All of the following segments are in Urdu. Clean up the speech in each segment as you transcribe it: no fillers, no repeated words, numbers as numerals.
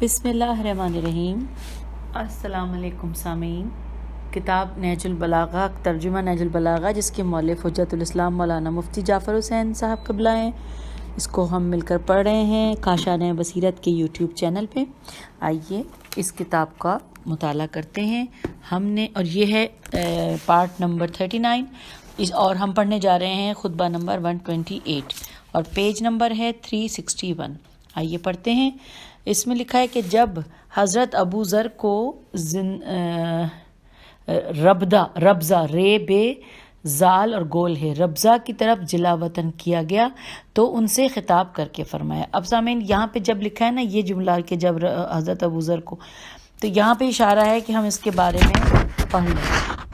بسم اللہ الرحمن الرحیم۔ السلام علیکم سامعین۔ کتاب نہج البلاغہ، ترجمہ نہج البلاغہ، جس کے مؤلف حجت الاسلام مولانا مفتی جعفر حسین صاحب قبلہ ہیں، اس کو ہم مل کر پڑھ رہے ہیں کاشانِ بصیرت کے یوٹیوب چینل پہ۔ آئیے اس کتاب کا مطالعہ کرتے ہیں۔ ہم نے اور یہ ہے پارٹ نمبر 39 اور ہم پڑھنے جا رہے ہیں خطبہ نمبر 128 اور پیج نمبر ہے 361۔ آئیے پڑھتے ہیں۔ اس میں لکھا ہے کہ جب حضرت ابو ذر کو ربضہ رے بے زال اور گول ہے ربضہ کی طرف جلا وطن کیا گیا تو ان سے خطاب کر کے فرمایا۔ اب سامعین یہاں پہ جب لکھا ہے نا یہ جملہ کہ جب حضرت ابو ذر کو، تو یہاں پہ اشارہ ہے کہ ہم اس کے بارے میں پڑھ لیں،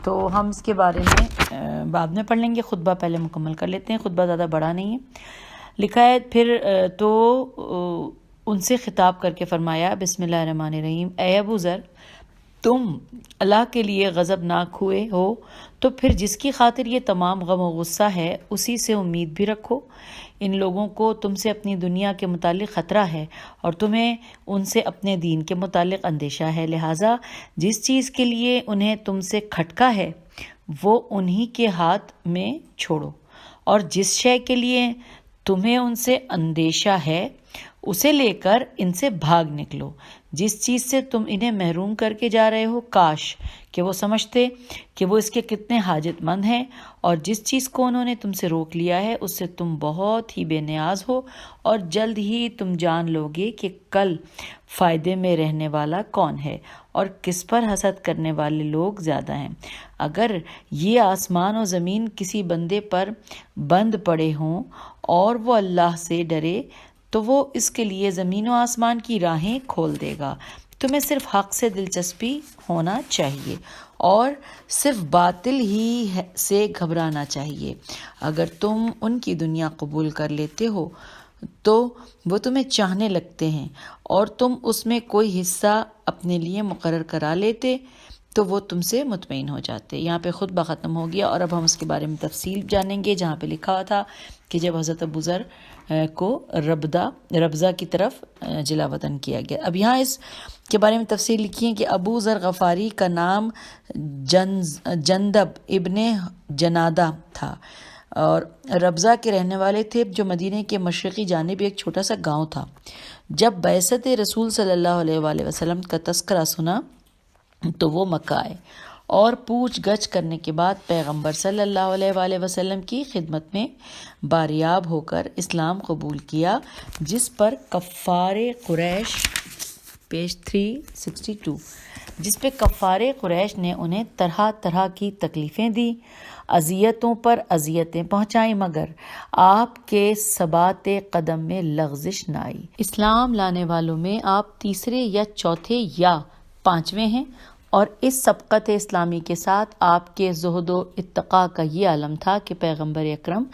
تو ہم اس کے بارے میں بعد میں پڑھ لیں گے، خطبہ پہلے مکمل کر لیتے ہیں، خطبہ زیادہ بڑا نہیں ہے۔ لکھا ہے پھر تو ان سے خطاب کر کے فرمایا، بسم اللہ الرحمن الرحیم، اے ابو ذر، تم اللہ کے لیے غضبناک ہوئے ہو تو پھر جس کی خاطر یہ تمام غم و غصہ ہے اسی سے امید بھی رکھو۔ ان لوگوں کو تم سے اپنی دنیا کے متعلق خطرہ ہے اور تمہیں ان سے اپنے دین کے متعلق اندیشہ ہے، لہٰذا جس چیز کے لیے انہیں تم سے کھٹکا ہے وہ انہی کے ہاتھ میں چھوڑو، اور جس شے کے لیے تمہیں ان سے اندیشہ ہے اسے لے کر ان سے بھاگ نکلو۔ جس چیز سے تم انہیں محروم کر کے جا رہے ہو کاش کہ وہ سمجھتے کہ وہ اس کے کتنے حاجت مند ہیں، اور جس چیز کو انہوں نے تم سے روک لیا ہے اس سے تم بہت ہی بے نیاز ہو، اور جلد ہی تم جان لوگے کہ کل فائدے میں رہنے والا کون ہے اور کس پر حسد کرنے والے لوگ زیادہ ہیں۔ اگر یہ آسمان و زمین کسی بندے پر بند پڑے ہوں اور وہ اللہ سے ڈرے تو وہ اس کے لیے زمین و آسمان کی راہیں کھول دے گا۔ تمہیں صرف حق سے دلچسپی ہونا چاہیے اور صرف باطل ہی سے گھبرانا چاہیے۔ اگر تم ان کی دنیا قبول کر لیتے ہو تو وہ تمہیں چاہنے لگتے ہیں، اور تم اس میں کوئی حصہ اپنے لیے مقرر کرا لیتے تو وہ تم سے مطمئن ہو جاتے۔ یہاں پہ خطبہ ختم ہو گیا اور اب ہم اس کے بارے میں تفصیل جانیں گے، جہاں پہ لکھا ہوا تھا کہ جب حضرت ابو ذر کو ربضہ کی طرف جلا وطن کیا گیا۔ اب یہاں اس کے بارے میں تفصیل لکھی ہے کہ ابو ذر غفاری کا نام جندب ابن جنادہ تھا اور ربضہ کے رہنے والے تھے، جو مدینے کے مشرقی جانب ایک چھوٹا سا گاؤں تھا۔ جب بعثت رسول صلی اللہ علیہ وآلہ وسلم کا تذکرہ سنا تو وہ مکہ آئے اور پوچھ گچھ کرنے کے بعد پیغمبر صلی اللہ علیہ وآلہ وسلم کی خدمت میں باریاب ہو کر اسلام قبول کیا، جس پر کفار قریش پیج 362 جس پہ کفار قریش نے انہیں طرح طرح کی تکلیفیں دی، اذیتوں پر اذیتیں پہنچائیں، مگر آپ کے ثبات قدم میں لغزش نہ آئی۔ اسلام لانے والوں میں آپ تیسرے یا چوتھے یا پانچویں ہیں، اور اس سبقت اسلامی کے ساتھ آپ کے زہد و اتقاء کا یہ عالم تھا کہ پیغمبر اکرم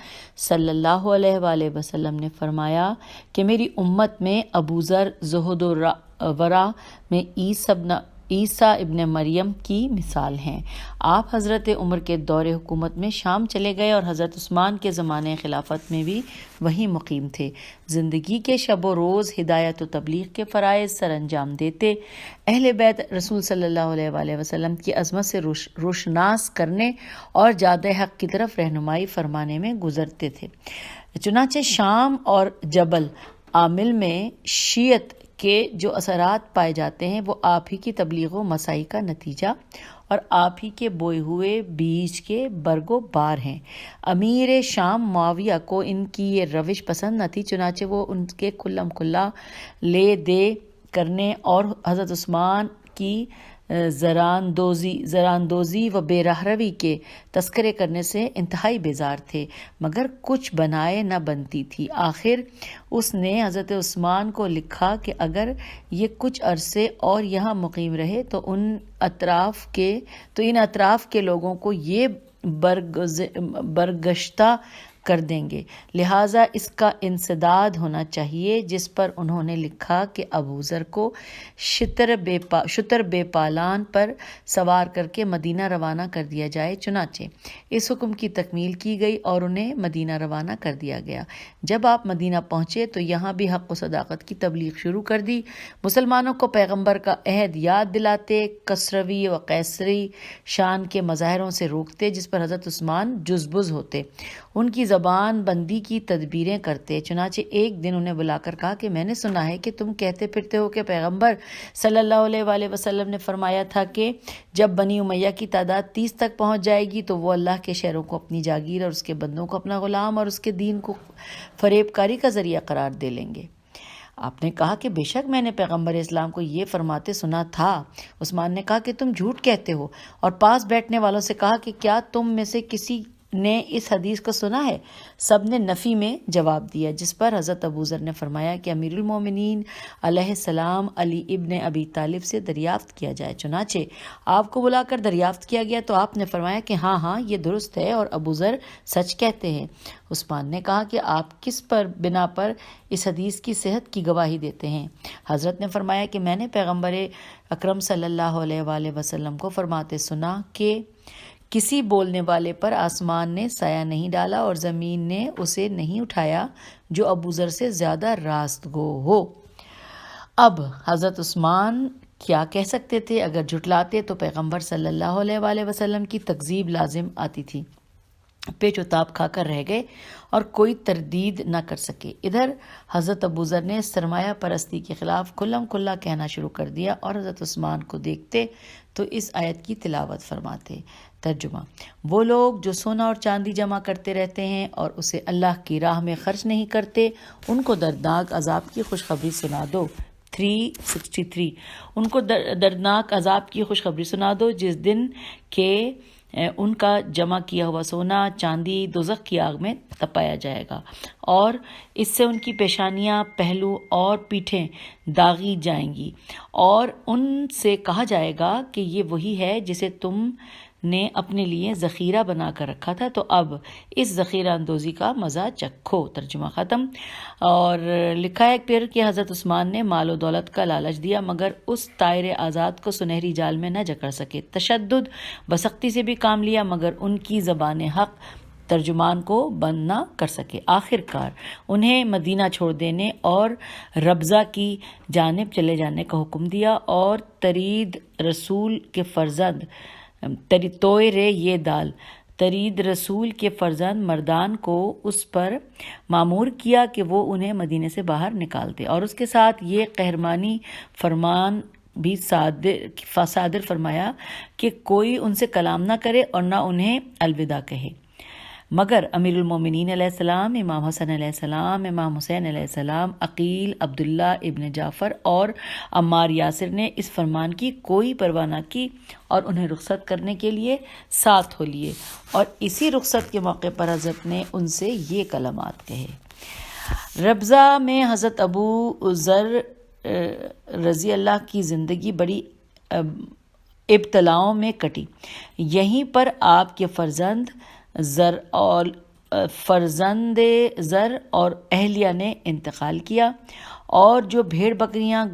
صلی اللہ علیہ وآلہ وسلم نے فرمایا کہ میری امت میں ابو ذر زہد و ورع میں عیسیٰ ابن مریم کی مثال ہیں۔ آپ حضرت عمر کے دور حکومت میں شام چلے گئے اور حضرت عثمان کے زمانے خلافت میں بھی وہیں مقیم تھے۔ زندگی کے شب و روز ہدایت و تبلیغ کے فرائض سر انجام دیتے، اہل بیت رسول صلی اللہ علیہ وآلہ وسلم کی عظمت سے روشناس کرنے اور جادہ حق کی طرف رہنمائی فرمانے میں گزرتے تھے۔ چنانچہ شام اور جبل عامل میں شیعت کے جو اثرات پائے جاتے ہیں وہ آپ ہی کی تبلیغ و مساعی کا نتیجہ اور آپ ہی کے بوئے ہوئے بیج کے برگ و بار ہیں۔ امیر شام معاویہ کو ان کی یہ روش پسند نہ تھی، چنانچہ وہ ان کے کھلم کھلا لے دے کرنے اور حضرت عثمان کی زراندوزی و بے رہروی کے تذکرے کرنے سے انتہائی بیزار تھے، مگر کچھ بنائے نہ بنتی تھی۔ آخر اس نے حضرت عثمان کو لکھا کہ اگر یہ کچھ عرصے اور یہاں مقیم رہے تو ان اطراف کے لوگوں کو یہ برگشتہ کر دیں گے، لہٰذا اس کا انسداد ہونا چاہیے، جس پر انہوں نے لکھا کہ ابو ذر کو شتر بے پالان پر سوار کر کے مدینہ روانہ کر دیا جائے۔ چنانچہ اس حکم کی تکمیل کی گئی اور انہیں مدینہ روانہ کر دیا گیا۔ جب آپ مدینہ پہنچے تو یہاں بھی حق و صداقت کی تبلیغ شروع کر دی، مسلمانوں کو پیغمبر کا عہد یاد دلاتے، کسروی و قیصری شان کے مظاہروں سے روکتے جس پر حضرت عثمان جزبز ہوتے، ان کی زبان بندی کی تدبیریں کرتے۔ چنانچہ ایک دن انہیں بلا کر کہا کہ میں نے سنا ہے کہ تم کہتے پھرتے ہو کہ پیغمبر صلی اللہ علیہ وآلہ وسلم نے فرمایا تھا کہ جب بنی امیہ کی تعداد 30 تک پہنچ جائے گی تو وہ اللہ کے شہروں کو اپنی جاگیر اور اس کے بندوں کو اپنا غلام اور اس کے دین کو فریب کاری کا ذریعہ قرار دے لیں گے۔ آپ نے کہا کہ بے شک میں نے پیغمبر اسلام کو یہ فرماتے سنا تھا۔ عثمان نے کہا کہ تم جھوٹ کہتے ہو، اور پاس بیٹھنے والوں سے کہا کہ کیا تم میں سے کسی نے اس حدیث کو سنا ہے؟ سب نے نفی میں جواب دیا، جس پر حضرت ابو ذر نے فرمایا کہ امیر المومنین علیہ السلام علی ابن ابی طالب سے دریافت کیا جائے۔ چنانچہ آپ کو بلا کر دریافت کیا گیا تو آپ نے فرمایا کہ ہاں یہ درست ہے اور ابو ذر سچ کہتے ہیں۔ عثمان نے کہا کہ آپ کس پر بنا پر اس حدیث کی صحت کی گواہی دیتے ہیں؟ حضرت نے فرمایا کہ میں نے پیغمبر اکرم صلی اللہ علیہ وآلہ وسلم کو فرماتے سنا کہ کسی بولنے والے پر آسمان نے سایہ نہیں ڈالا اور زمین نے اسے نہیں اٹھایا جو ابو ذر سے زیادہ راست گو ہو۔ اب حضرت عثمان کیا کہہ سکتے تھے؟ اگر جھٹلاتے تو پیغمبر صلی اللہ علیہ وآلہ وسلم کی تکذیب لازم آتی تھی۔ پیچ و تاب کھا کر رہ گئے اور کوئی تردید نہ کر سکے۔ ادھر حضرت ابو ذر نے سرمایہ پرستی کے خلاف کھلم کھلا کہنا شروع کر دیا اور حضرت عثمان کو دیکھتے تو اس آیت کی تلاوت فرماتے۔ ترجمہ: وہ لوگ جو سونا اور چاندی جمع کرتے رہتے ہیں اور اسے اللہ کی راہ میں خرچ نہیں کرتے، ان کو دردناک عذاب کی خوشخبری سنا دو۔ 363 ان کو دردناک عذاب کی خوشخبری سنا دو جس دن کہ ان کا جمع کیا ہوا سونا چاندی دوزخ کی آگ میں تپایا جائے گا، اور اس سے ان کی پیشانیاں، پہلو اور پیٹھیں داغی جائیں گی، اور ان سے کہا جائے گا کہ یہ وہی ہے جسے تم نے اپنے لیے ذخیرہ بنا کر رکھا تھا، تو اب اس ذخیرہ اندوزی کا مزہ چکھو۔ ترجمہ ختم۔ اور لکھا ہے پھر کہ حضرت عثمان نے مال و دولت کا لالچ دیا مگر اس طائر آزاد کو سنہری جال میں نہ جکڑ سکے، تشدد بسختی سے بھی کام لیا مگر ان کی زبان حق ترجمان کو بند نہ کر سکے۔ آخر کار انہیں مدینہ چھوڑ دینے اور ربضہ کی جانب چلے جانے کا حکم دیا، اور ترید رسول کے فرزند ترید رسول کے فرزند مردان کو اس پر مامور کیا کہ وہ انہیں مدینے سے باہر نکال دے، اور اس کے ساتھ یہ قہرمانی فرمان بھی صادر فرمایا کہ کوئی ان سے کلام نہ کرے اور نہ انہیں الوداع کہے، مگر امیر المومنین علیہ السلام، امام حسن علیہ السلام، امام حسین علیہ السلام، عقیل، عبداللہ ابن جعفر اور عمار یاسر نے اس فرمان کی کوئی پرواہ نہ کی اور انہیں رخصت کرنے کے لیے ساتھ ہو لیے، اور اسی رخصت کے موقع پر حضرت نے ان سے یہ کلمات کہے۔ ربضہ میں حضرت ابو ذر رضی اللہ کی زندگی بڑی ابتلاؤں میں کٹی۔ یہیں پر آپ کے فرزند زر اور اہلیہ نے انتقال کیا، اور جو بھیڑ بکریاں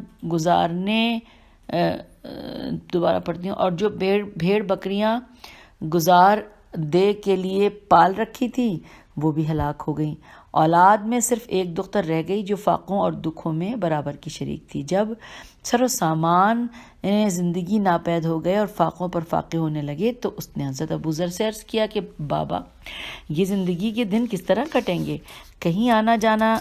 گزار دے کے لیے پال رکھی تھی وہ بھی ہلاک ہو گئیں۔ اولاد میں صرف ایک دختر رہ گئی جو فاقوں اور دکھوں میں برابر کی شریک تھی۔ جب سر و سامان زندگی ناپید ہو گئے اور فاقوں پر فاقے ہونے لگے تو اس نے حضرت ابو ذر سے عرض کیا کہ بابا، یہ زندگی کے دن کس طرح کٹیں گے؟ کہیں آنا جانا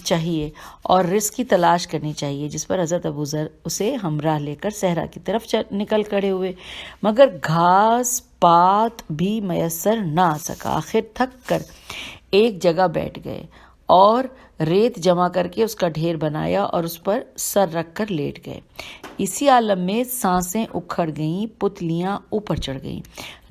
چاہیے اور رزق کی تلاش کرنی چاہیے، جس پر حضرت ابو ذر اسے ہمراہ لے کر صحرا کی طرف نکل کھڑے ہوئے، مگر گھاس پات بھی میسر نہ آ سکا۔ آخر تھک کر ایک جگہ بیٹھ گئے اور ریت جمع کر کے اس کا ڈھیر بنایا اور اس پر سر رکھ کر لیٹ گئے۔ اسی عالم میں سانسیں اکھڑ گئیں، پتلیاں اوپر چڑھ گئیں،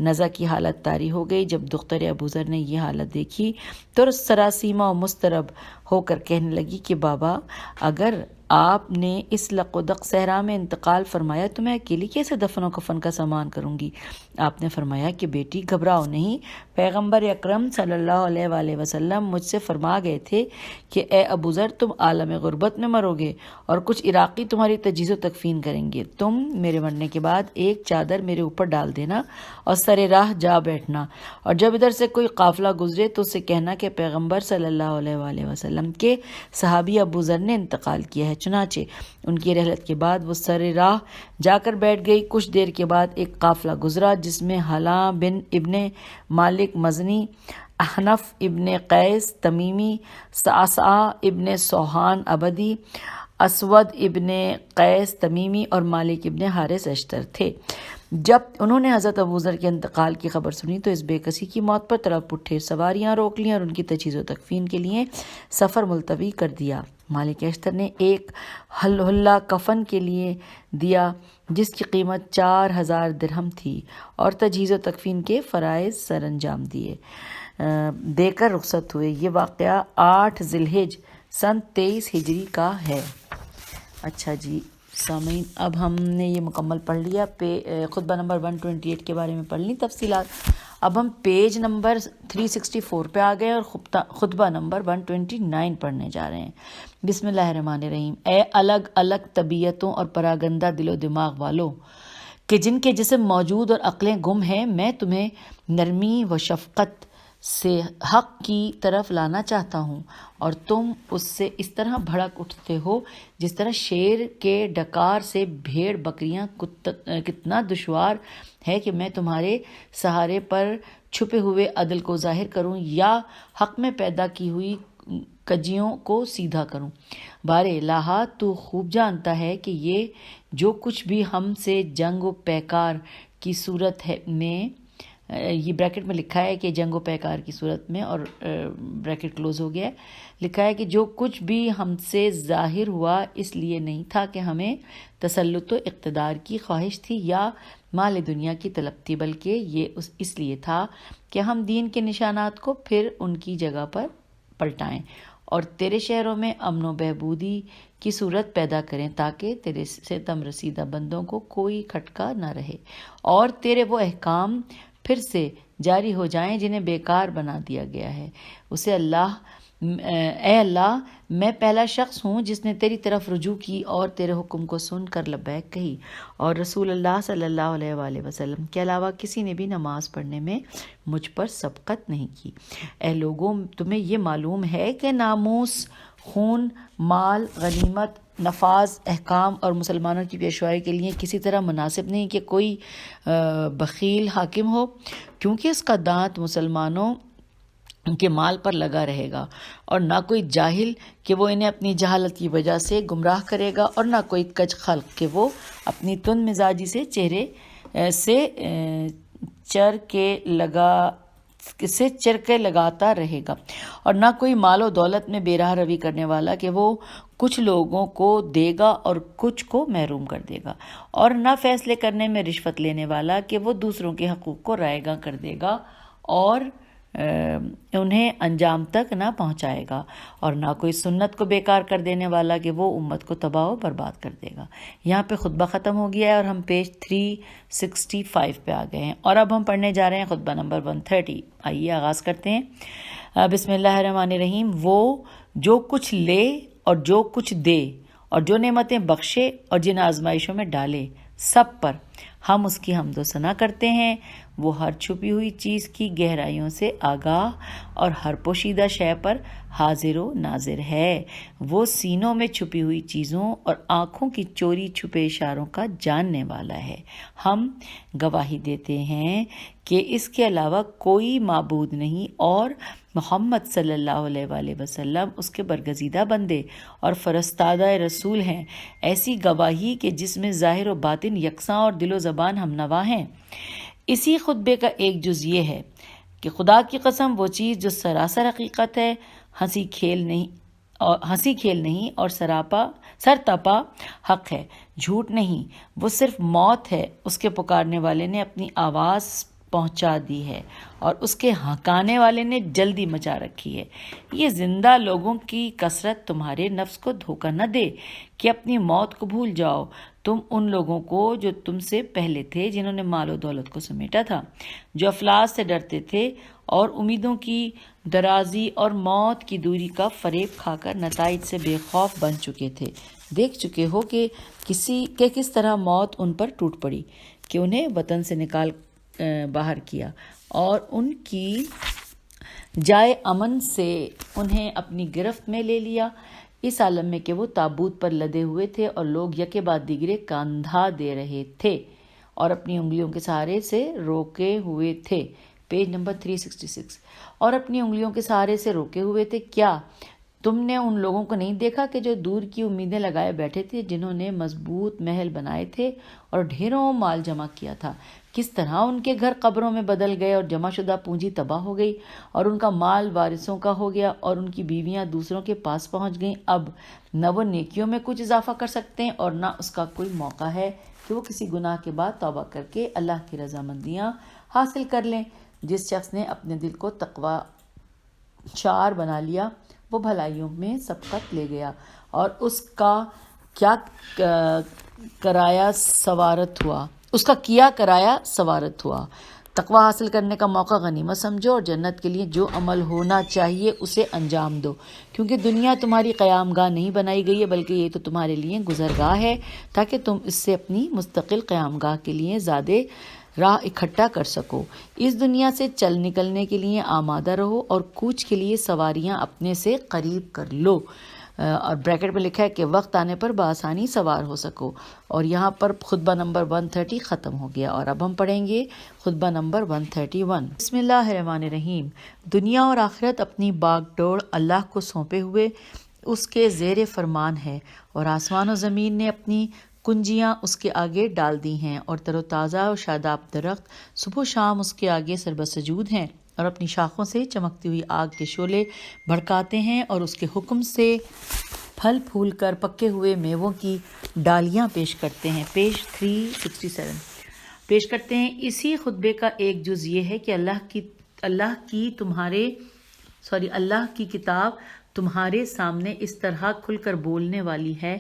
نزع کی حالت طاری ہو گئی۔ جب دختر ابو ذر نے یہ حالت دیکھی تو سراسیمہ و مضطرب ہو کر کہنے لگی کہ بابا، اگر آپ نے اس لقودق صحرا میں انتقال فرمایا تو میں اکیلی کیسے دفن و کفن کا سامان کروں گی؟ آپ نے فرمایا کہ بیٹی گھبراؤ نہیں، پیغمبر اکرم صلی اللہ علیہ وآلہ وسلم مجھ سے فرما گئے تھے کہ اے ابو ذر تم عالم غربت میں مرو گے اور کچھ عراقی تمہاری تجہیز و تکفین کریں گے، تم میرے مرنے کے بعد ایک چادر میرے اوپر ڈال دینا اور سر راہ جا بیٹھنا، اور جب ادھر سے کوئی قافلہ گزرے تو اسے کہنا کہ پیغمبر صلی اللہ علیہ وآلہ وسلم کے صحابی ابو ذر نے انتقال کیا ہے۔ چنانچہ ان کی رحلت کے بعد وہ سر راہ جا کر بیٹھ گئی۔ کچھ دیر کے بعد ایک قافلہ گزرا جس میں حلاں بن ابن مالک مزنی، احنف ابن قیس تمیمی، صعصع ابن سوحان عبدی، اسود ابن قیس تمیمی اور مالک ابن حارث اشتر تھے۔ جب انہوں نے حضرت ابو ذر کے انتقال کی خبر سنی تو اس بے کسی کی موت پر تڑپ اٹھے، سواریاں روک لیں اور ان کی تجہیز و تکفین کے لیے سفر ملتوی کر دیا۔ مالک اشتر نے ایک حلہ کفن کے لیے دیا جس کی قیمت 4000 درہم تھی اور تجہیز و تکفین کے فرائض سر انجام دے کر رخصت ہوئے۔ یہ واقعہ 8 ذی الحجہ سن 23 ہجری کا ہے۔ اچھا جی سامعین، اب ہم نے یہ مکمل پڑھ لیا، خطبہ نمبر 128 کے بارے میں پڑھ لی تفصیلات۔ اب ہم پیج نمبر 364 پہ آ گئے اور خطبہ نمبر 129 پڑھنے جا رہے ہیں۔ بسم اللہ الرحمن الرحیم۔ اے الگ الگ طبیعتوں اور پراگندہ دل و دماغ والوں کہ جن کے جسم موجود اور عقلیں گم ہیں، میں تمہیں نرمی و شفقت سے حق کی طرف لانا چاہتا ہوں، اور تم اس سے اس طرح بھڑک اٹھتے ہو جس طرح شیر کے ڈکار سے بھیڑ بکریاں۔ کتنا دشوار ہے کہ میں تمہارے سہارے پر چھپے ہوئے عدل کو ظاہر کروں یا حق میں پیدا کی ہوئی کجیوں کو سیدھا کروں۔ بار الہ تو خوب جانتا ہے کہ یہ جو کچھ بھی ہم سے جنگ و پیکار کی صورت میں، یہ بریکٹ میں لکھا ہے کہ جنگ و پیکار کی صورت میں، اور بریکٹ کلوز ہو گیا ہے، لکھا ہے کہ جو کچھ بھی ہم سے ظاہر ہوا اس لیے نہیں تھا کہ ہمیں تسلط و اقتدار کی خواہش تھی یا مال دنیا کی طلب تھی، بلکہ یہ اس لیے تھا کہ ہم دین کے نشانات کو پھر ان کی جگہ پر پلٹائیں اور تیرے شہروں میں امن و بہبودی کی صورت پیدا کریں تاکہ تیرے ستم رسیدہ بندوں کو کوئی کھٹکا نہ رہے اور تیرے وہ احکام پھر سے جاری ہو جائیں جنہیں بیکار بنا دیا گیا ہے۔ اے اللہ، میں پہلا شخص ہوں جس نے تیری طرف رجوع کی اور تیرے حکم کو سن کر لبیک کہی، اور رسول اللہ صلی اللہ علیہ وآلہ وسلم کے علاوہ کسی نے بھی نماز پڑھنے میں مجھ پر سبقت نہیں کی۔ اے لوگوں، تمہیں یہ معلوم ہے کہ ناموس، خون، مال، غنیمت، نفاذ احکام اور مسلمانوں کی پیشوائی کے لیے کسی طرح مناسب نہیں کہ کوئی بخیل حاکم ہو، کیونکہ اس کا دانت مسلمانوں کے مال پر لگا رہے گا، اور نہ کوئی جاہل کہ وہ انہیں اپنی جہالت کی وجہ سے گمراہ کرے گا، اور نہ کوئی کج خلق کہ وہ اپنی تند مزاجی سے چہرے سے چرکے لگاتا رہے گا، اور نہ کوئی مال و دولت میں بے راہ روی کرنے والا کہ وہ کچھ لوگوں کو دے گا اور کچھ کو محروم کر دے گا، اور نہ فیصلے کرنے میں رشوت لینے والا کہ وہ دوسروں کے حقوق کو رائے گاں کر دے گا اور انہیں انجام تک نہ پہنچائے گا، اور نہ کوئی سنت کو بیکار کر دینے والا کہ وہ امت کو تباہ و برباد کر دے گا۔ یہاں پہ خطبہ ختم ہو گیا ہے اور ہم پیج 365 پہ آ گئے ہیں، اور اب ہم پڑھنے جا رہے ہیں خطبہ نمبر 130۔ آئیے آغاز کرتے ہیں۔ بسم اللہ الرحمن الرحیم۔ وہ جو کچھ لے اور جو کچھ دے اور جو نعمتیں بخشے اور جن آزمائشوں میں ڈالے، سب پر ہم اس کی حمد و ثنا کرتے ہیں۔ وہ ہر چھپی ہوئی چیز کی گہرائیوں سے آگاہ اور ہر پوشیدہ شے پر حاضر و ناظر ہے۔ وہ سینوں میں چھپی ہوئی چیزوں اور آنکھوں کی چوری چھپے اشاروں کا جاننے والا ہے۔ ہم گواہی دیتے ہیں کہ اس کے علاوہ کوئی معبود نہیں، اور محمد صلی اللہ علیہ وآلہ وسلم اس کے برگزیدہ بندے اور فرستادہ رسول ہیں۔ ایسی گواہی کہ جس میں ظاہر و باطن یکساں اور دل و زبان ہم نوا ہیں۔ اسی خطبے کا ایک جز یہ ہے کہ خدا کی قسم وہ چیز جو سراسر حقیقت ہے، ہنسی کھیل نہیں اور سرتاپا حق ہے، جھوٹ نہیں، وہ صرف موت ہے۔ اس کے پکارنے والے نے اپنی آواز پہنچا دی ہے اور اس کے ہکانے والے نے جلدی مچا رکھی ہے۔ یہ زندہ لوگوں کی کثرت تمہارے نفس کو دھوکہ نہ دے کہ اپنی موت کو بھول جاؤ، تم ان لوگوں کو جو تم سے پہلے تھے، جنہوں نے مال و دولت کو سمیٹا تھا، جو افلاس سے ڈرتے تھے اور امیدوں کی درازی اور موت کی دوری کا فریب کھا کر نتائج سے بے خوف بن چکے تھے۔ دیکھ چکے ہو کہ کس طرح موت ان پر ٹوٹ پڑی، کہ انہیں وطن سے نکال باہر کیا اور ان کی جائے امن سے انہیں اپنی گرفت میں لے لیا، اس عالم میں کہ وہ تابوت پر لدے ہوئے تھے اور لوگ یکے بعد دیگرے کاندھا دے رہے تھے اور اپنی انگلیوں کے سہارے سے روکے ہوئے تھے۔ Page number 366۔ اور اپنی انگلیوں کے سہارے سے روکے ہوئے تھے۔ کیا تم نے ان لوگوں کو نہیں دیکھا کہ جو دور کی امیدیں لگائے بیٹھے تھے، جنہوں نے مضبوط محل بنائے تھے اور ڈھیروں مال جمع کیا تھا، کس طرح ان کے گھر قبروں میں بدل گئے اور جمع شدہ پونجی تباہ ہو گئی اور ان کا مال وارثوں کا ہو گیا اور ان کی بیویاں دوسروں کے پاس پہنچ گئیں۔ اب نہ وہ نیکیوں میں کچھ اضافہ کر سکتے ہیں اور نہ اس کا کوئی موقع ہے کہ وہ کسی گناہ کے بعد توبہ کر کے اللہ کی رضامندیاں حاصل کر لیں۔ جس شخص نے اپنے دل کو تقوی شعار بنا لیا، وہ بھلائیوں میں سبقت لے گیا اور اس کا کیا کرایہ سوارت ہوا۔ تقوی حاصل کرنے کا موقع غنیمت سمجھو اور جنت کے لیے جو عمل ہونا چاہیے اسے انجام دو، کیونکہ دنیا تمہاری قیام گاہ نہیں بنائی گئی ہے، بلکہ یہ تو تمہارے لیے گزرگاہ ہے، تاکہ تم اس سے اپنی مستقل قیام گاہ کے لیے زیادہ راہ اکٹھا کر سکو۔ اس دنیا سے چل نکلنے کے لیے آمادہ رہو اور کوچ کے لیے سواریاں اپنے سے قریب کر لو، اور بریکٹ میں لکھا ہے کہ وقت آنے پر بآسانی سوار ہو سکو۔ اور یہاں پر خطبہ نمبر 130 ختم ہو گیا اور اب ہم پڑھیں گے خطبہ نمبر 131۔ بسم اللہ الرحمن الرحیم۔ دنیا اور آخرت اپنی باغ ڈور اللہ کو سونپے ہوئے اس کے زیر فرمان ہے، اور آسمان و زمین نے اپنی کنجیاں اس کے آگے ڈال دی ہیں، اور تر و تازہ اور شاداب درخت صبح و شام اس کے آگے سربسجود ہیں، اور اپنی شاخوں سے چمکتی ہوئی آگ کے شعلے بھڑکاتے ہیں، اور اس کے حکم سے پھل پھول کر پکے ہوئے میووں کی ڈالیاں پیش کرتے ہیں۔ پیج 367 پیش کرتے ہیں۔ اسی خطبے کا ایک جز یہ ہے کہ اللہ کی کتاب تمہارے سامنے اس طرح کھل کر بولنے والی ہے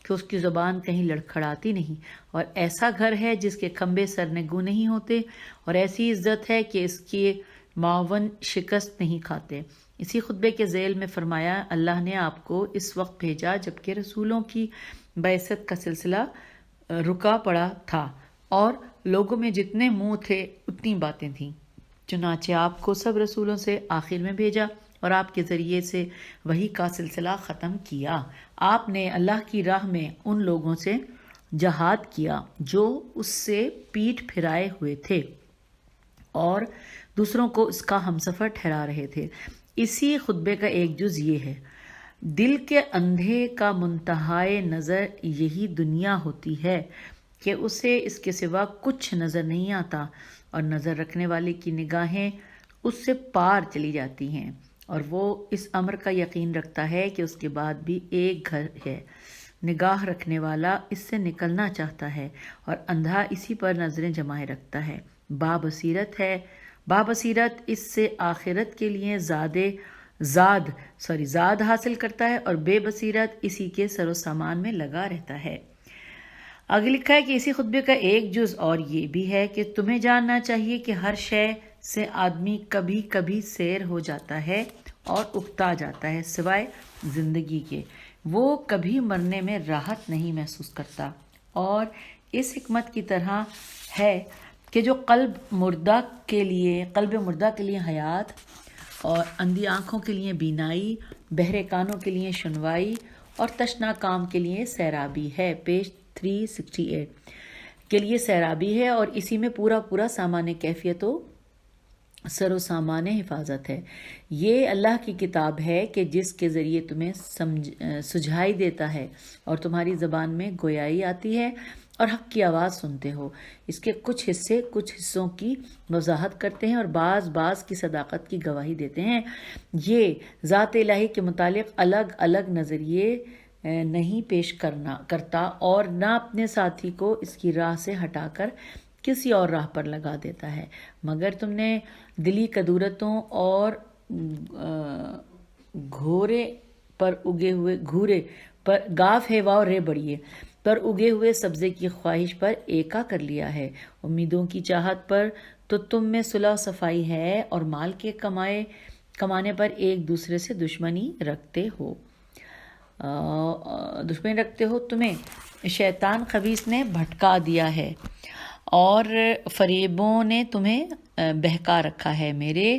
کہ اس کی زبان کہیں لڑکھڑاتی نہیں، اور ایسا گھر ہے جس کے کھمبے سرنگوں نہیں ہوتے، اور ایسی عزت ہے کہ اس کے معاون شکست نہیں کھاتے۔ اسی خطبے کے ذیل میں فرمایا، اللہ نے آپ کو اس وقت بھیجا جبکہ رسولوں کی بعثت کا سلسلہ رکا پڑا تھا اور لوگوں میں جتنے منہ تھے اتنی باتیں تھیں، چنانچہ آپ کو سب رسولوں سے آخر میں بھیجا اور آپ کے ذریعے سے وحی کا سلسلہ ختم کیا۔ آپ نے اللہ کی راہ میں ان لوگوں سے جہاد کیا جو اس سے پیٹھ پھرائے ہوئے تھے اور دوسروں کو اس کا ہمسفر ٹھہرا رہے تھے۔ اسی خطبے کا ایک جز یہ ہے، دل کے اندھے کا منتہائے نظر یہی دنیا ہوتی ہے کہ اسے اس کے سوا کچھ نظر نہیں آتا، اور نظر رکھنے والے کی نگاہیں اس سے پار چلی جاتی ہیں، اور وہ اس امر کا یقین رکھتا ہے کہ اس کے بعد بھی ایک گھر ہے۔ نگاہ رکھنے والا اس سے نکلنا چاہتا ہے اور اندھا اسی پر نظریں جمائے رکھتا ہے۔ بابصیرت اس سے آخرت کے لیے زاد حاصل کرتا ہے، اور بے بصیرت اسی کے سر و سامان میں لگا رہتا ہے۔ آگے لکھا ہے کہ اسی خطبے کا ایک جز اور یہ بھی ہے کہ تمہیں جاننا چاہیے کہ ہر شے سے آدمی کبھی کبھی سیر ہو جاتا ہے اور اکتا جاتا ہے، سوائے زندگی کے۔ وہ کبھی مرنے میں راحت نہیں محسوس کرتا، اور اس حکمت کی طرح ہے کہ جو قلب مردہ کے لیے حیات، اور اندھی آنکھوں کے لیے بینائی، بہرے کانوں کے لیے شنوائی، اور تشنا کام کے لیے سیرابی ہے۔ پیج 368 کے لیے سیرابی ہے، اور اسی میں پورا سامان کیفیت و سر و سامان حفاظت ہے۔ یہ اللہ کی کتاب ہے کہ جس کے ذریعے تمہیں سجھائی دیتا ہے اور تمہاری زبان میں گویائی آتی ہے اور حق کی آواز سنتے ہو۔ اس کے کچھ حصوں کی وضاحت کرتے ہیں اور بعض کی صداقت کی گواہی دیتے ہیں۔ یہ ذات الہی کے متعلق الگ الگ نظریے نہیں پیش کرتا اور نہ اپنے ساتھی کو اس کی راہ سے ہٹا کر کسی اور راہ پر لگا دیتا ہے، مگر تم نے دلی کدورتوں اور گھورے پر گاف ہے واو رے بڑھیے پر اگے ہوئے سبزے کی خواہش پر ایکا کر لیا ہے۔ امیدوں کی چاہت پر تو تم میں صلح و صفائی ہے، اور مال کے کمانے پر ایک دوسرے سے دشمنی رکھتے ہو۔ تمہیں شیطان خبیث نے بھٹکا دیا ہے اور فریبوں نے تمہیں بہکا رکھا ہے۔ میرے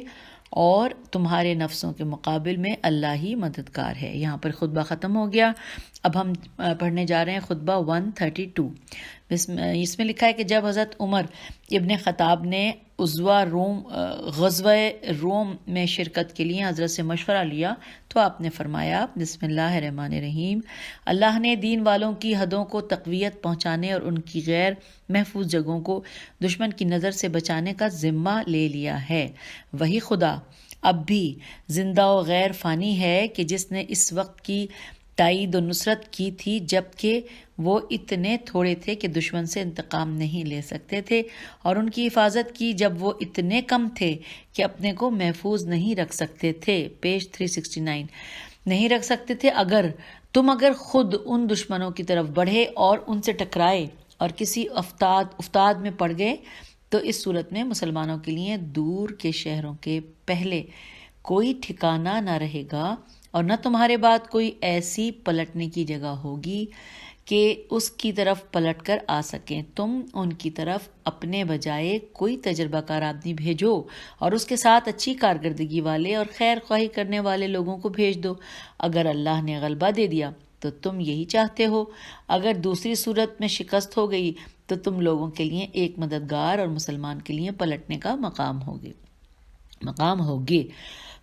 اور تمہارے نفسوں کے مقابل میں اللہ ہی مددگار ہے۔ یہاں پر خطبہ ختم ہو گیا۔ اب ہم پڑھنے جا رہے ہیں خطبہ 132۔ اس میں لکھا ہے کہ جب حضرت عمر ابن خطاب نے غزوہ روم میں شرکت کے لیے حضرت سے مشورہ لیا تو آپ نے فرمایا، بسم اللہ الرحمن الرحیم، اللہ نے دین والوں کی حدوں کو تقویت پہنچانے اور ان کی غیر محفوظ جگہوں کو دشمن کی نظر سے بچانے کا ذمہ لے لیا ہے۔ وہی خدا اب بھی زندہ و غیر فانی ہے کہ جس نے اس وقت کی تائید و نصرت کی تھی جبکہ وہ اتنے تھوڑے تھے کہ دشمن سے انتقام نہیں لے سکتے تھے، اور ان کی حفاظت کی جب وہ اتنے کم تھے کہ اپنے کو محفوظ نہیں رکھ سکتے تھے۔ پیج 369 نہیں رکھ سکتے تھے۔ اگر خود ان دشمنوں کی طرف بڑھے اور ان سے ٹکرائے اور کسی افتاد میں پڑ گئے تو اس صورت میں مسلمانوں کے لیے دور کے شہروں کے پہلے کوئی ٹھکانہ نہ رہے گا، اور نہ تمہارے بعد کوئی ایسی پلٹنے کی جگہ ہوگی کہ اس کی طرف پلٹ کر آ سکیں۔ تم ان کی طرف اپنے بجائے کوئی تجربہ کار آدمی بھیجو اور اس کے ساتھ اچھی کارکردگی والے اور خیر خواہی کرنے والے لوگوں کو بھیج دو۔ اگر اللہ نے غلبہ دے دیا تو تم یہی چاہتے ہو، اگر دوسری صورت میں شکست ہو گئی تو تم لوگوں کے لیے ایک مددگار اور مسلمان کے لیے پلٹنے کا مقام ہوگے۔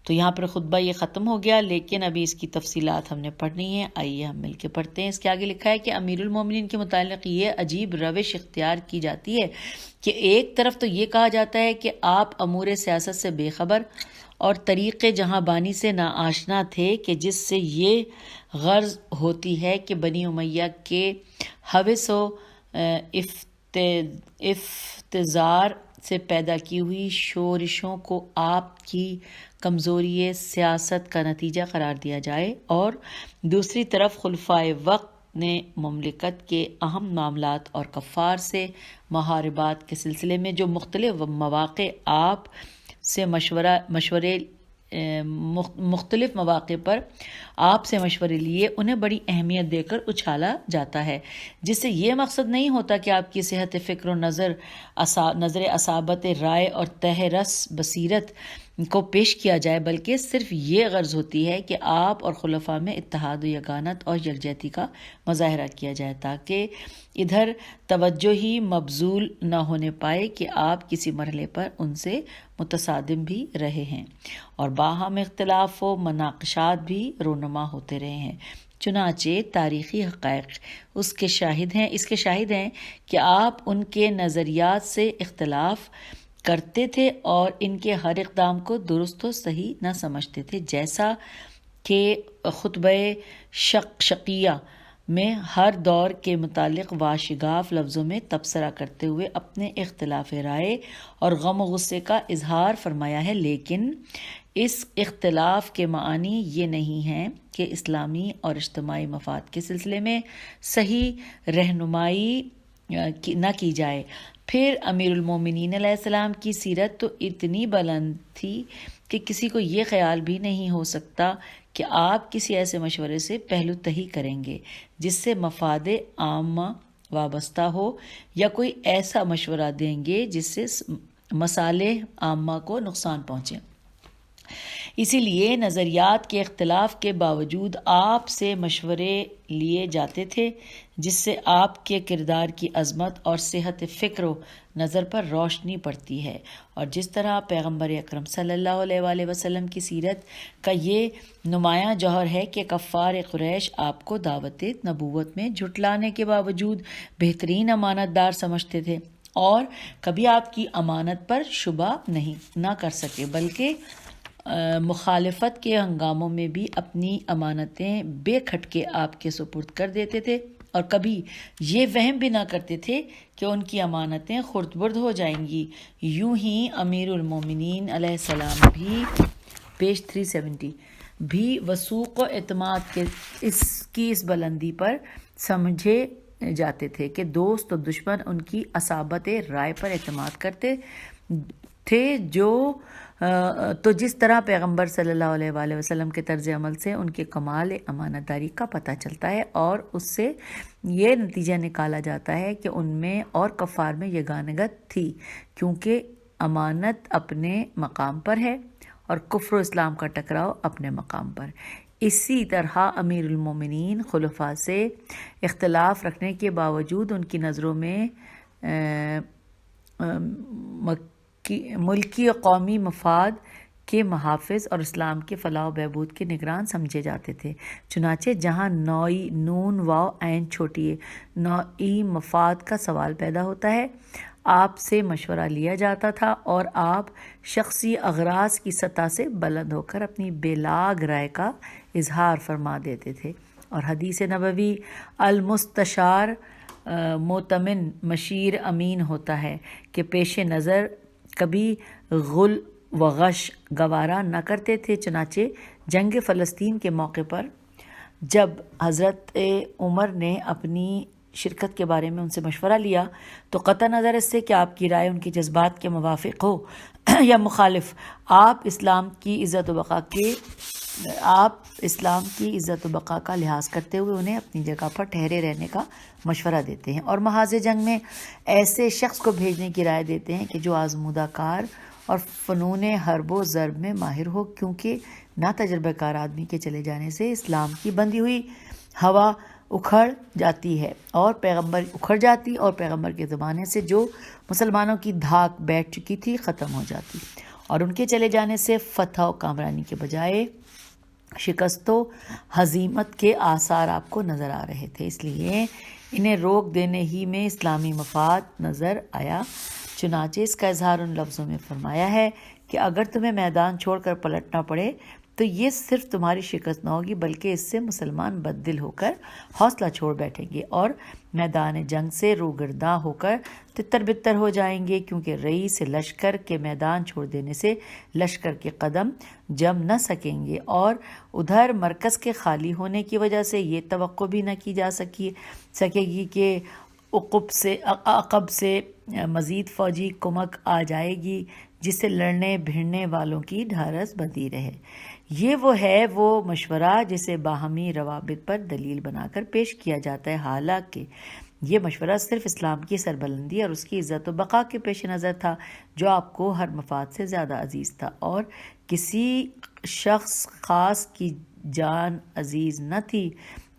تو یہاں پر خطبہ یہ ختم ہو گیا، لیکن ابھی اس کی تفصیلات ہم نے پڑھنی ہیں۔ آئیے ہم مل کے پڑھتے ہیں۔ اس کے آگے لکھا ہے کہ امیر المومنین کے متعلق یہ عجیب روش اختیار کی جاتی ہے کہ ایک طرف تو یہ کہا جاتا ہے کہ آپ امور سیاست سے بے خبر اور طریق جہاں بانی سے ناآشنا تھے، کہ جس سے یہ غرض ہوتی ہے کہ بنی امیہ کے ہوس و افتزار سے پیدا کی ہوئی شورشوں کو آپ کی کمزوری سیاست کا نتیجہ قرار دیا جائے، اور دوسری طرف خلفائے وقت نے مملکت کے اہم معاملات اور کفار سے محاربات کے سلسلے میں جو مختلف مواقع آپ سے مختلف مواقع پر آپ سے مشورے لیے انہیں بڑی اہمیت دے کر اچھالا جاتا ہے، جس سے یہ مقصد نہیں ہوتا کہ آپ کی صحت فکر و نظر اصابت رائے اور تہ رس بصیرت کو پیش کیا جائے، بلکہ صرف یہ غرض ہوتی ہے کہ آپ اور خلفاء میں اتحاد و یگانت اور یکجہتی کا مظاہرہ کیا جائے، تاکہ ادھر توجہ ہی مبذول نہ ہونے پائے کہ آپ کسی مرحلے پر ان سے متصادم بھی رہے ہیں اور باہم اختلاف و مناقشات بھی رونما ہوتے رہے ہیں۔ چنانچہ تاریخی حقائق اس کے شاہد ہیں کہ آپ ان کے نظریات سے اختلاف کرتے تھے اور ان کے ہر اقدام کو درست و صحیح نہ سمجھتے تھے، جیسا کہ خطبہ شقیہ میں ہر دور کے متعلق واشگاف لفظوں میں تبصرہ کرتے ہوئے اپنے اختلاف رائے اور غم و غصے کا اظہار فرمایا ہے، لیکن اس اختلاف کے معنی یہ نہیں ہے کہ اسلامی اور اجتماعی مفاد کے سلسلے میں صحیح رہنمائی نہ کی جائے۔ پھر امیر المومنین علیہ السلام کی سیرت تو اتنی بلند تھی کہ کسی کو یہ خیال بھی نہیں ہو سکتا کہ آپ کسی ایسے مشورے سے پہلو تہی کریں گے جس سے مفاد عامہ وابستہ ہو، یا کوئی ایسا مشورہ دیں گے جس سے مصالح عامہ کو نقصان پہنچے۔ اسی لیے نظریات کے اختلاف کے باوجود آپ سے مشورے لیے جاتے تھے، جس سے آپ کے کردار کی عظمت اور صحت فکر و نظر پر روشنی پڑتی ہے، اور جس طرح پیغمبر اکرم صلی اللہ علیہ وآلہ وسلم کی سیرت کا یہ نمایاں جوہر ہے کہ کفار قریش آپ کو دعوت نبوت میں جھٹلانے کے باوجود بہترین امانت دار سمجھتے تھے اور کبھی آپ کی امانت پر شبہ نہ کر سکے، بلکہ مخالفت کے ہنگاموں میں بھی اپنی امانتیں بے کھٹکے آپ کے سپرد کر دیتے تھے اور کبھی یہ وہم بھی نہ کرتے تھے کہ ان کی امانتیں خرد برد ہو جائیں گی۔ یوں ہی امیر المومنین علیہ السلام بھی پیج 370 بھی وثوق و اعتماد کے اس بلندی پر سمجھے جاتے تھے کہ دوست و دشمن ان کی اصابت رائے پر اعتماد کرتے تھے، تو جس طرح پیغمبر صلی اللہ علیہ وآلہ وسلم کے طرز عمل سے ان کے کمال امانت داری کا پتہ چلتا ہے، اور اس سے یہ نتیجہ نکالا جاتا ہے کہ ان میں اور کفار میں یگانگت تھی، کیونکہ امانت اپنے مقام پر ہے اور کفر و اسلام کا ٹکراؤ اپنے مقام پر۔ اسی طرح امیر المومنین خلفاء سے اختلاف رکھنے کے باوجود ان کی نظروں میں ملکی و قومی مفاد کے محافظ اور اسلام کے فلاح و بہبود کے نگران سمجھے جاتے تھے۔ چنانچہ جہاں نوعی نون واو عین چھوٹی نوعی مفاد کا سوال پیدا ہوتا ہے، آپ سے مشورہ لیا جاتا تھا اور آپ شخصی اغراض کی سطح سے بلند ہو کر اپنی بلاگ رائے کا اظہار فرما دیتے تھے، اور حدیث نبوی المستشار مؤتمن مشیر امین ہوتا ہے کہ پیش نظر کبھی غل و غش گوارا نہ کرتے تھے۔ چنانچہ جنگ فلسطین کے موقع پر جب حضرت عمر نے اپنی شرکت کے بارے میں ان سے مشورہ لیا تو قطع نظر اس سے کہ آپ کی رائے ان کے جذبات کے موافق ہو یا مخالف، آپ اسلام کی عزت و بقا کا لحاظ کرتے ہوئے انہیں اپنی جگہ پر ٹھہرے رہنے کا مشورہ دیتے ہیں، اور محاذ جنگ میں ایسے شخص کو بھیجنے کی رائے دیتے ہیں کہ جو آزمودہ کار اور فنون حرب و ضرب میں ماہر ہو، کیونکہ نا تجربہ کار آدمی کے چلے جانے سے اسلام کی بندھی ہوئی ہوا اکھڑ جاتی اور پیغمبر کے زمانے سے جو مسلمانوں کی دھاک بیٹھ چکی تھی ختم ہو جاتی، اور ان کے چلے جانے سے فتح و کامرانی کے بجائے شکست و ہزیمت کے آثار آپ کو نظر آ رہے تھے، اس لیے انہیں روک دینے ہی میں اسلامی مفاد نظر آیا۔ چنانچہ اس کا اظہار ان لفظوں میں فرمایا ہے کہ اگر تمہیں میدان چھوڑ کر پلٹنا پڑے تو یہ صرف تمہاری شکست نہ ہوگی بلکہ اس سے مسلمان بددل ہو کر حوصلہ چھوڑ بیٹھیں گے اور میدان جنگ سے روگرداں ہو کر تتر بتر ہو جائیں گے، کیونکہ رئیس لشکر کے میدان چھوڑ دینے سے لشکر کے قدم جم نہ سکیں گے، اور ادھر مرکز کے خالی ہونے کی وجہ سے یہ توقع بھی نہ کی جا سکے گی کہ عقب سے مزید فوجی کمک آ جائے گی جس سے لڑنے بھیڑنے والوں کی ڈھارس بندھی رہے۔ یہ وہ مشورہ جسے باہمی روابط پر دلیل بنا کر پیش کیا جاتا ہے، حالانکہ یہ مشورہ صرف اسلام کی سربلندی اور اس کی عزت و بقا کے پیش نظر تھا، جو آپ کو ہر مفاد سے زیادہ عزیز تھا، اور کسی شخص خاص کی جان عزیز نہ تھی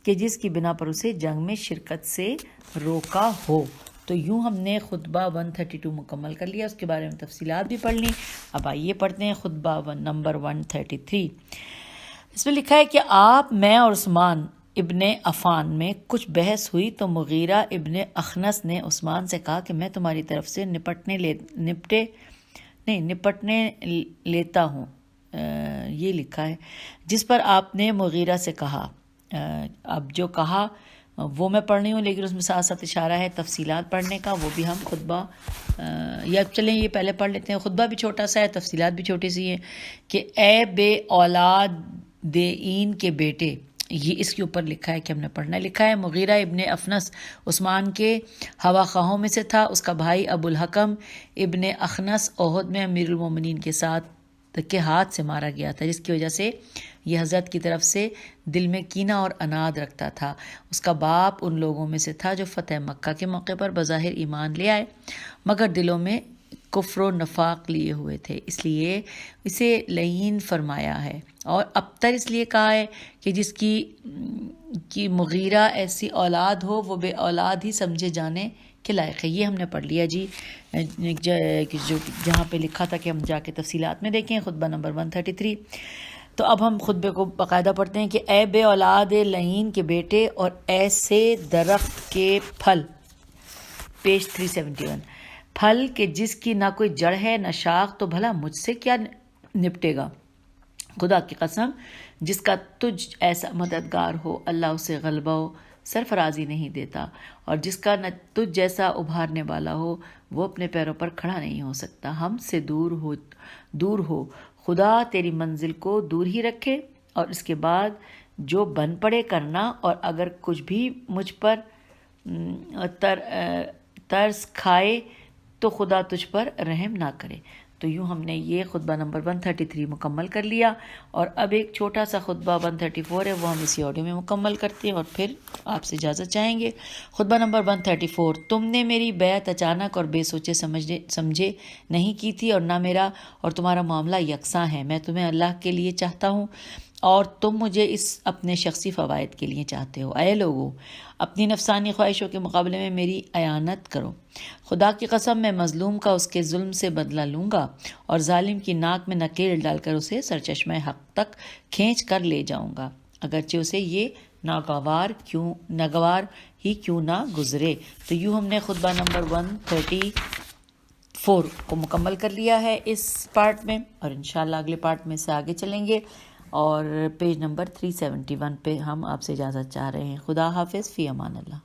کہ جس کی بنا پر اسے جنگ میں شرکت سے روکا ہو۔ تو یوں ہم نے خطبہ 132 مکمل کر لیا، اس کے بارے میں تفصیلات بھی پڑھ لیں۔ اب آئیے پڑھتے ہیں خطبہ نمبر 133۔ اس میں لکھا ہے کہ میں اور عثمان ابن عفان میں کچھ بحث ہوئی تو مغیرہ ابن اخنس نے عثمان سے کہا کہ میں تمہاری طرف سے نپٹنے لیتا ہوں، یہ لکھا ہے، جس پر آپ نے مغیرہ سے کہا، اب جو کہا وہ میں پڑھ رہی ہوں لیکن اس میں ساتھ ساتھ اشارہ ہے تفصیلات پڑھنے کا، وہ بھی ہم خطبہ یا چلیں یہ پہلے پڑھ لیتے ہیں۔ خطبہ بھی چھوٹا سا ہے، تفصیلات بھی چھوٹی سی ہیں کہ اے بے اولاد دین کے بیٹے، یہ اس کے اوپر لکھا ہے کہ ہم نے پڑھنا لکھا ہے۔ مغیرہ ابن افنس عثمان کے ہوا خواہوں میں سے تھا، اس کا بھائی ابو الحکم ابن اخنس احد میں امیر المومنین کے ہاتھ سے مارا گیا تھا، جس کی وجہ سے یہ حضرت کی طرف سے دل میں کینہ اور اناد رکھتا تھا۔ اس کا باپ ان لوگوں میں سے تھا جو فتح مکہ کے موقع پر بظاہر ایمان لے آئے مگر دلوں میں کفر و نفاق لیے ہوئے تھے، اس لیے اسے لعین فرمایا ہے، اور ابتر اس لیے کہا ہے کہ جس کی مغیرہ ایسی اولاد ہو وہ بے اولاد ہی سمجھے جانے کے لائق ہے۔ یہ ہم نے پڑھ لیا جی، جہاں پہ لکھا تھا کہ ہم جا کے تفصیلات میں دیکھیں، خطبہ نمبر 133۔ تو اب ہم خطبے کو باقاعدہ پڑھتے ہیں کہ اے بے اولاد لعین کے بیٹے اور ایسے درخت کے پھل، پیج 371، پھل کہ جس کی نہ کوئی جڑ ہے نہ شاخ، تو بھلا مجھ سے کیا نپٹے گا؟ خدا کی قسم جس کا تجھ ایسا مددگار ہو، اللہ اسے غلبہ و سرفرازی نہیں دیتا، اور جس کا نہ تجھ جیسا ابھارنے والا ہو وہ اپنے پیروں پر کھڑا نہیں ہو سکتا۔ ہم سے دور ہو، خدا تیری منزل کو دور ہی رکھے، اور اس کے بعد جو بن پڑے کرنا، اور اگر کچھ بھی مجھ پر ترس کھائے تو خدا تجھ پر رحم نہ کرے۔ تو یوں ہم نے یہ خطبہ نمبر 133 مکمل کر لیا، اور اب ایک چھوٹا سا خطبہ 134 ہے، وہ ہم اسی آڈیو میں مکمل کرتے ہیں اور پھر آپ سے اجازت چاہیں گے۔ خطبہ نمبر 134: تم نے میری بیعت اچانک اور بے سوچے سمجھے نہیں کی تھی، اور نہ میرا اور تمہارا معاملہ یکساں ہے۔ میں تمہیں اللہ کے لیے چاہتا ہوں اور تم مجھے اس اپنے شخصی فوائد کے لیے چاہتے ہو۔ اے لوگو، اپنی نفسانی خواہشوں کے مقابلے میں میری اعانت کرو۔ خدا کی قسم، میں مظلوم کا اس کے ظلم سے بدلہ لوں گا، اور ظالم کی ناک میں نکیل ڈال کر اسے سرچشمہ حق تک کھینچ کر لے جاؤں گا، اگرچہ اسے یہ ناگوار ہی کیوں نہ گزرے۔ تو یوں ہم نے خطبہ نمبر 134 کو مکمل کر لیا ہے اس پارٹ میں، اور انشاءاللہ اگلے پارٹ میں سے آگے چلیں گے، اور پیج نمبر 371 پہ ہم آپ سے اجازت چاہ رہے ہیں۔ خدا حافظ، فی امان اللہ۔